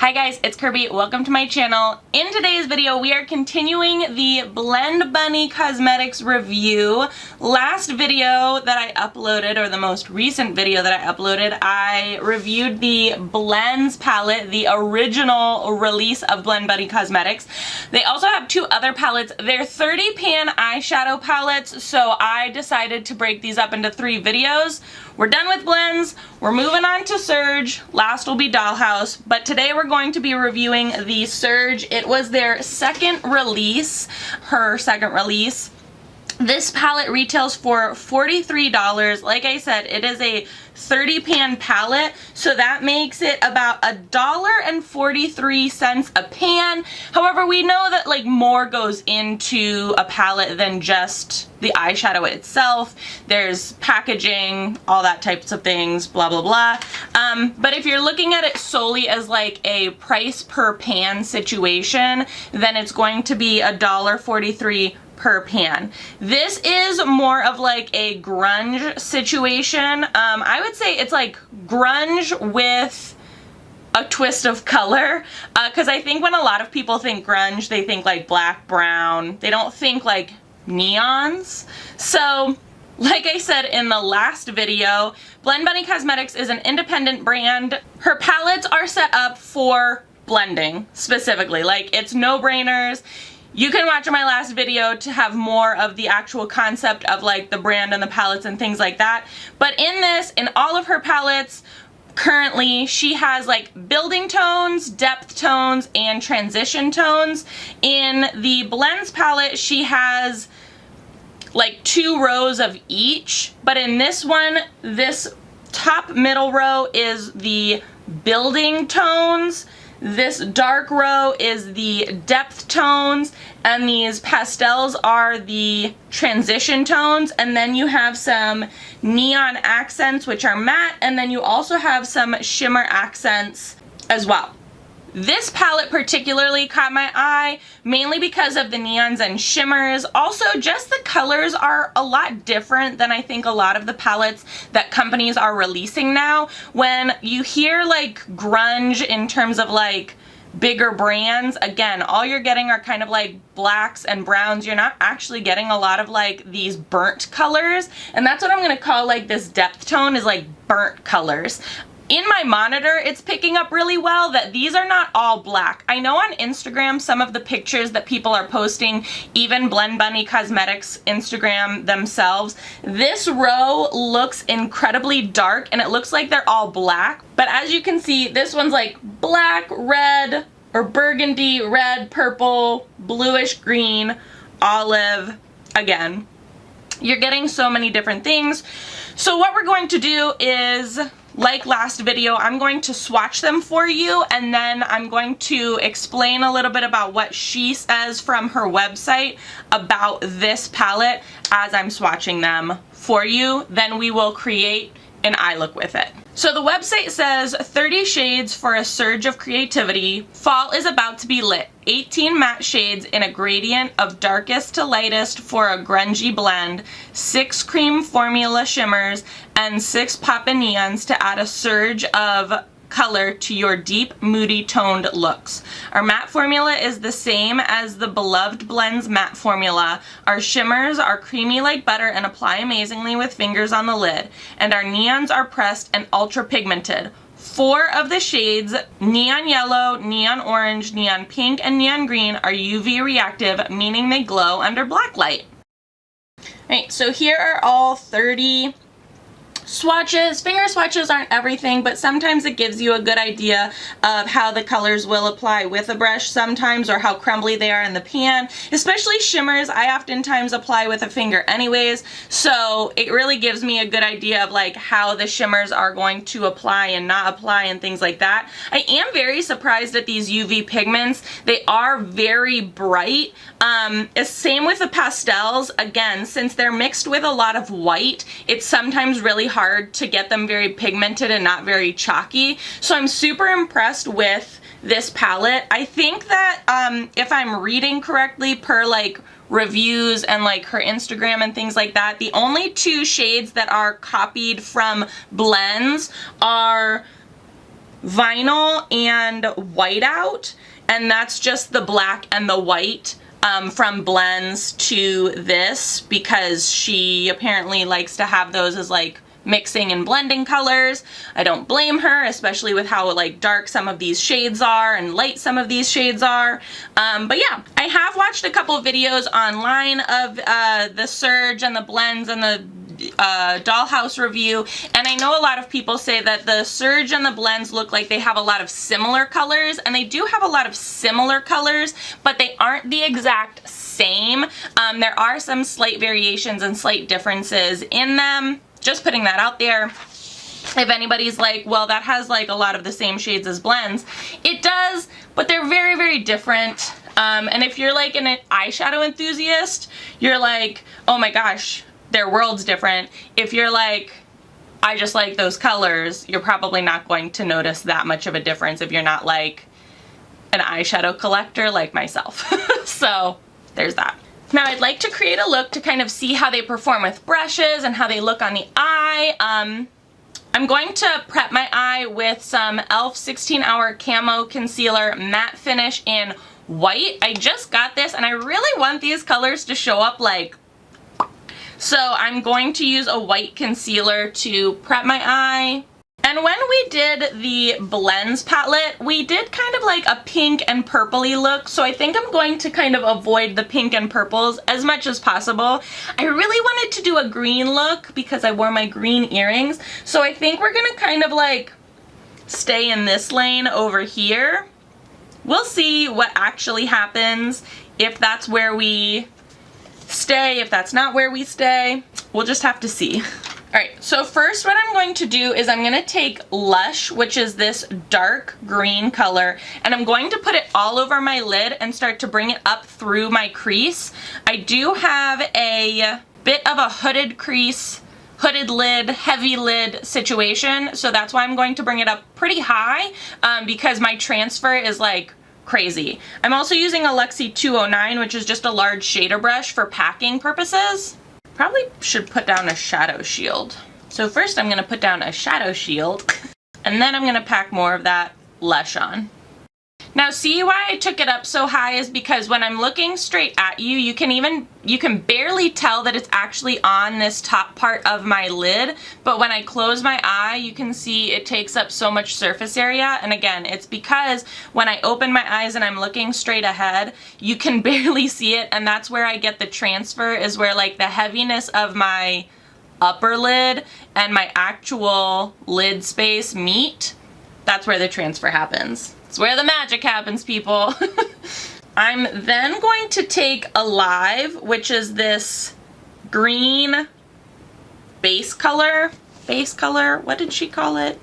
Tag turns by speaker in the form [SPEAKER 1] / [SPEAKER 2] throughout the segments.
[SPEAKER 1] Hi guys, it's Kirby. Welcome to my channel. In today's video, we are continuing the Blend Bunny Cosmetics review. Last video that I uploaded, or the most recent video that I uploaded, I reviewed the Blends palette, the original release of Blend Bunny Cosmetics. They also have two other palettes. They're 30 pan eyeshadow palettes, so I decided to break these up into 3 videos. We're done with blends, we're moving on to Surge, last will be Dollhouse, but today we're going to be reviewing the Surge. It was their second release, her second release. This palette retails for $43. Like I said, it is a 30 pan palette, so that makes it about $1.43 a pan. However, we know that like more goes into a palette than just the eyeshadow itself. There's packaging, all that types of things, blah blah blah. But if you're looking at it solely as like a price per pan situation, then it's going to be $1.43 per pan. This is more of like a grunge situation. I would say it's like grunge with a twist of color, because I think when a lot of people think grunge, they think like black, brown. They don't think like neons. So like I said in the last video, Blend Bunny Cosmetics is an independent brand. Her palettes are set up for blending specifically. Like, it's no-brainers. You can watch my last video to have more of the actual concept of like the brand and the palettes and things like that. But in this, in all of her palettes, currently she has like building tones, depth tones, and transition tones. In the blends palette, she has like 2 rows of each, but in this one, this top middle row is the building tones. This dark row is the depth tones, and these pastels are the transition tones, and then you have some neon accents which are matte, and then you also have some shimmer accents as well. This palette particularly caught my eye, mainly because of the neons and shimmers. Also, just the colors are a lot different than I think a lot of the palettes that companies are releasing now. When you hear like grunge in terms of like bigger brands, again, all you're getting are kind of like blacks and browns. You're not actually getting a lot of like these burnt colors, and that's what I'm gonna call like this depth tone, is like burnt colors. In my monitor, it's picking up really well that these are not all black. I know on Instagram, some of the pictures that people are posting, even Blend Bunny Cosmetics Instagram themselves, this row looks incredibly dark and it looks like they're all black. But as you can see, this one's like black, red, or burgundy, red, purple, bluish green, olive. Again, you're getting so many different things. So what we're going to do is, like last video, I'm going to swatch them for you, and then I'm going to explain a little bit about what she says from her website about this palette as I'm swatching them for you. Then we will create an eye look with it. So the website says 30 shades for a surge of creativity. Fall is about to be lit. 18 matte shades in a gradient of darkest to lightest for a grungy blend. 6 cream formula shimmers and 6 pop and neons to add a surge of color to your deep, moody toned looks. Our matte formula is the same as the beloved Blends matte formula. Our shimmers are creamy like butter and apply amazingly with fingers on the lid. And our neons are pressed and ultra pigmented. 4 of the shades, neon yellow, neon orange, neon pink, and neon green, are UV reactive, meaning they glow under black light. Alright, so here are all 30 swatches. Finger swatches aren't everything, but sometimes it gives you a good idea of how the colors will apply with a brush sometimes, or how crumbly they are in the pan. Especially shimmers, I oftentimes apply with a finger anyways, so it really gives me a good idea of like how the shimmers are going to apply and not apply and things like that. I am very surprised at these UV pigments. They are very bright. Same with the pastels. Again, since they're mixed with a lot of white, it's sometimes really hard to get them very pigmented and not very chalky. So I'm super impressed with this palette. I think that if I'm reading correctly per like reviews and like her Instagram and things like that, the only 2 shades that are copied from Blends are vinyl and whiteout, and that's just the black and the white from blends to this, because she apparently likes to have those as like mixing and blending colors. I don't blame her, especially with how like dark some of these shades are and light some of these shades are. But yeah, I have watched a couple videos online of the Surge and the blends and the Dollhouse review, and I know a lot of people say that the Surge and the blends look like they have a lot of similar colors, and they do have a lot of similar colors, but they aren't the exact same. There are some slight variations and slight differences in them. Just putting that out there. If anybody's like, well, that has like a lot of the same shades as blends, it does, but they're very, very different. And if you're like an eyeshadow enthusiast, you're like, oh my gosh, their world's different. If you're like, I just like those colors, you're probably not going to notice that much of a difference if you're not like an eyeshadow collector like myself. So there's that. Now I'd like to create a look to kind of see how they perform with brushes and how they look on the eye. I'm going to prep my eye with some e.l.f. 16-Hour Camo Concealer Matte Finish in white. I just got this and I really want these colors to show up like, so I'm going to use a white concealer to prep my eye. And when we did the blends palette, we did kind of like a pink and purpley look, so I think I'm going to kind of avoid the pink and purples as much as possible. I really wanted to do a green look because I wore my green earrings, so I think we're gonna kind of like stay in this lane over here. We'll see what actually happens, if that's where we stay, if that's not where we stay. We'll just have to see. Alright, so first what I'm going to do is I'm going to take Lush, which is this dark green color, and I'm going to put it all over my lid and start to bring it up through my crease. I do have a bit of a hooded crease, hooded lid, heavy lid situation, so that's why I'm going to bring it up pretty high, because my transfer is like crazy. I'm also using a Luxie 209, which is just a large shader brush for packing purposes. Probably should put down a shadow shield. So first I'm going to put down a shadow shield, and then I'm going to pack more of that Lush on. Now see why I took it up so high is because when I'm looking straight at you, you can barely tell that it's actually on this top part of my lid, but when I close my eye, you can see it takes up so much surface area. And again, it's because when I open my eyes and I'm looking straight ahead, you can barely see it, and that's where I get the transfer, is where like the heaviness of my upper lid and my actual lid space meet. That's where the transfer happens. It's where the magic happens, people. I'm then going to take Alive, which is this green base color, what did she call it?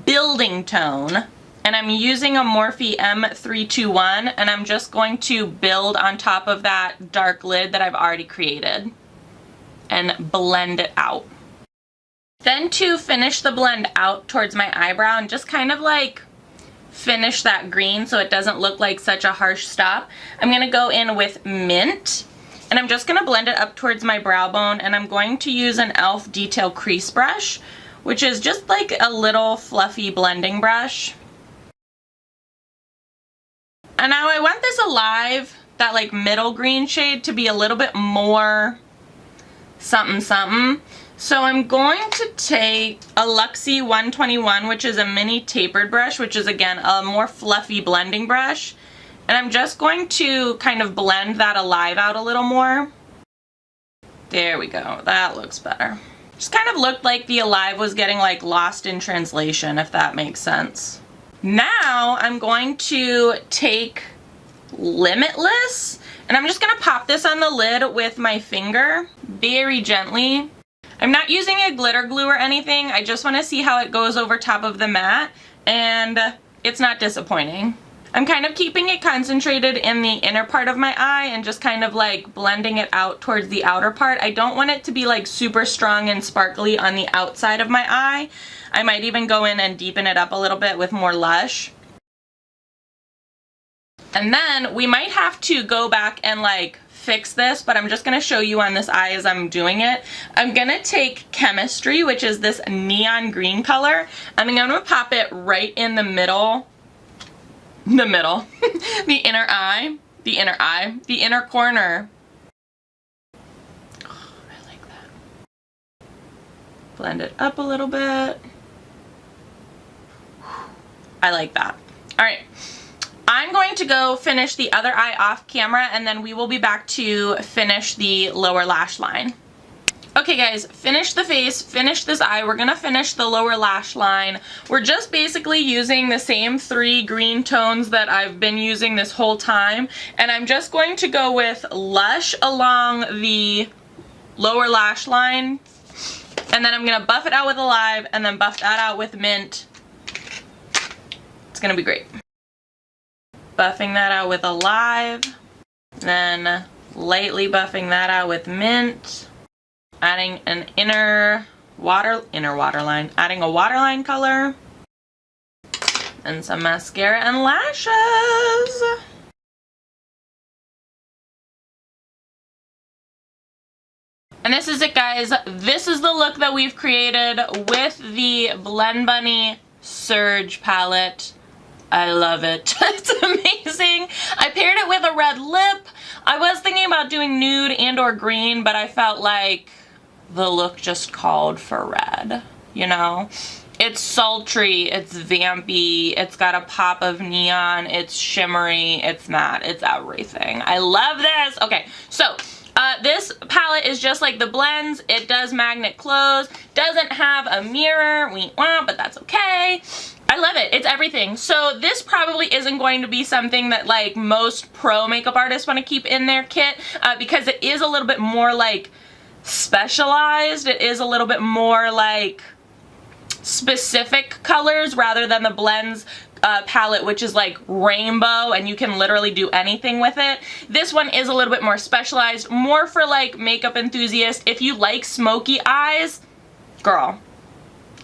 [SPEAKER 1] Building tone. And I'm using a Morphe M321, and I'm just going to build on top of that dark lid that I've already created and blend it out. Then to finish the blend out towards my eyebrow and just kind of like finish that green so it doesn't look like such a harsh stop, I'm going to go in with Mint, and I'm just going to blend it up towards my brow bone, and I'm going to use an e.l.f. Detail Crease Brush, which is just like a little fluffy blending brush. And now I want this Alive, that like middle green shade, to be a little bit more something something. So I'm going to take a Luxie 121, which is a mini tapered brush, which is again a more fluffy blending brush. And I'm just going to kind of blend that Alive out a little more. There we go, that looks better. Just kind of looked like the Alive was getting like lost in translation, if that makes sense. Now I'm going to take Limitless, and I'm just going to pop this on the lid with my finger, very gently. I'm not using a glitter glue or anything, I just want to see how it goes over top of the matte, and it's not disappointing. I'm kind of keeping it concentrated in the inner part of my eye and just kind of like blending it out towards the outer part. I don't want it to be like super strong and sparkly on the outside of my eye. I might even go in and deepen it up a little bit with more Lush. And then we might have to go back and like fix this, but I'm just gonna show you on this eye as I'm doing it. I'm gonna take Chemistry, which is this neon green color, and I'm gonna pop it right in the middle, the inner corner. Oh, I like that. Blend it up a little bit. I like that. All right. I'm going to go finish the other eye off camera, and then we will be back to finish the lower lash line. Okay guys, finish the face, finish this eye. We're gonna finish the lower lash line. We're just basically using the same 3 green tones that I've been using this whole time, and I'm just going to go with Lush along the lower lash line, and then I'm gonna buff it out with Alive, and then buff that out with Mint. It's gonna be great. Buffing that out with Alive, then lightly buffing that out with Mint, adding an inner waterline, adding a waterline color, and some mascara and lashes. And this is it, guys. This is the look that we've created with the Blend Bunny Surge palette. I love it. It's amazing. I paired it with a red lip. I was thinking about doing nude and or green, but I felt like the look just called for red, you know? It's sultry, it's vampy, it's got a pop of neon, it's shimmery, it's matte, it's everything. I love this. Okay, so this palette is just like the blends. It does magnet close, doesn't have a mirror, but that's okay. I love it. It's everything. So this probably isn't going to be something that like most pro makeup artists want to keep in their kit because it is a little bit more like specialized. It is a little bit more like specific colors rather than the blends palette, which is like rainbow and you can literally do anything with it. This one is a little bit more specialized, more for like makeup enthusiasts. If you like smoky eyes, girl,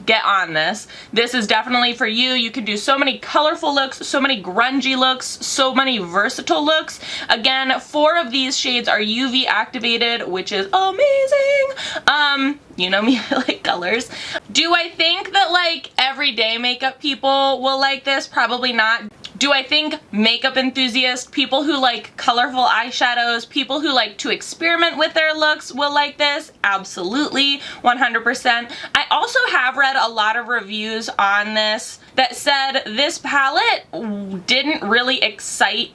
[SPEAKER 1] get on this. This is definitely for you. You can do so many colorful looks, so many grungy looks, so many versatile looks. Again, 4 of these shades are UV activated, which is amazing. You know me, I like colors. Do I think that like everyday makeup people will like this? Probably not. Do I think makeup enthusiasts, people who like colorful eyeshadows, people who like to experiment with their looks will like this? Absolutely, 100%. I also have read a lot of reviews on this that said this palette didn't really excite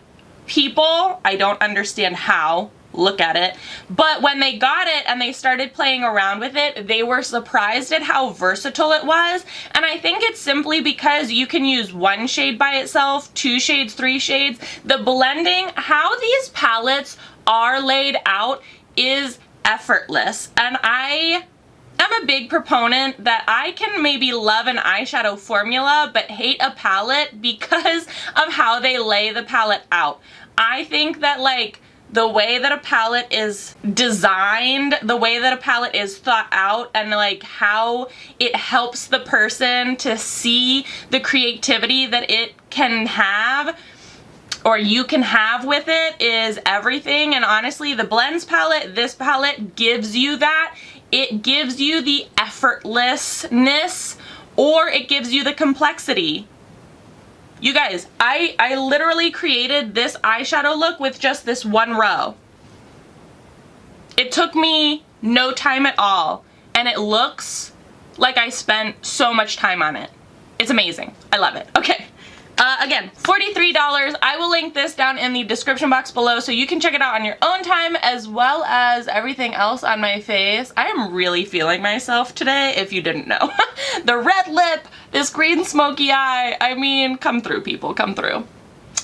[SPEAKER 1] people. I don't understand how. Look at it. But when they got it and they started playing around with it, they were surprised at how versatile it was. And I think it's simply because you can use 1 shade by itself, 2 shades, 3 shades. The blending, how these palettes are laid out is effortless. And I am a big proponent that I can maybe love an eyeshadow formula but hate a palette because of how they lay the palette out. I think that like the way that a palette is designed, the way that a palette is thought out, and like how it helps the person to see the creativity that it can have or you can have with it is everything. And honestly, the blends palette, this palette gives you that. It gives you the effortlessness or it gives you the complexity. You guys, I literally created this eyeshadow look with just this 1 row. It took me no time at all, and it looks like I spent so much time on it. It's amazing. I love it. Okay. Again, $43. I will link this down in the description box below so you can check it out on your own time, as well as everything else on my face. I am really feeling myself today, if you didn't know. The red lip, this green smoky eye, I mean, come through, people, come through.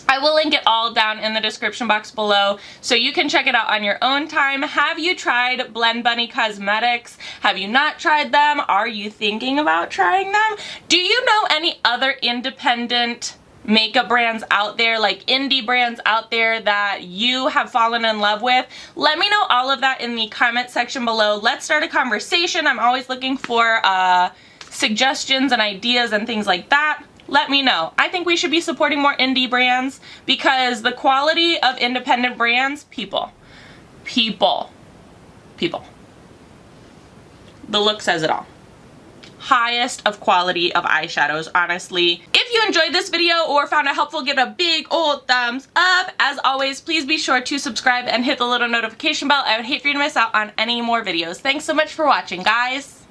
[SPEAKER 1] I will link it all down in the description box below so you can check it out on your own time. Have you tried Blend Bunny Cosmetics? Have you not tried them? Are you thinking about trying them? Do you know any other independent makeup brands out there, like indie brands out there that you have fallen in love with? Let me know all of that in the comment section below. Let's start a conversation. I'm always looking for suggestions and ideas and things like that. Let me know. I think we should be supporting more indie brands because the quality of independent brands, people, people. The look says it all. Highest of quality of eyeshadows, honestly. If you enjoyed this video or found it helpful, give it a big old thumbs up. As always, please be sure to subscribe and hit the little notification bell. I would hate for you to miss out on any more videos. Thanks so much for watching, guys.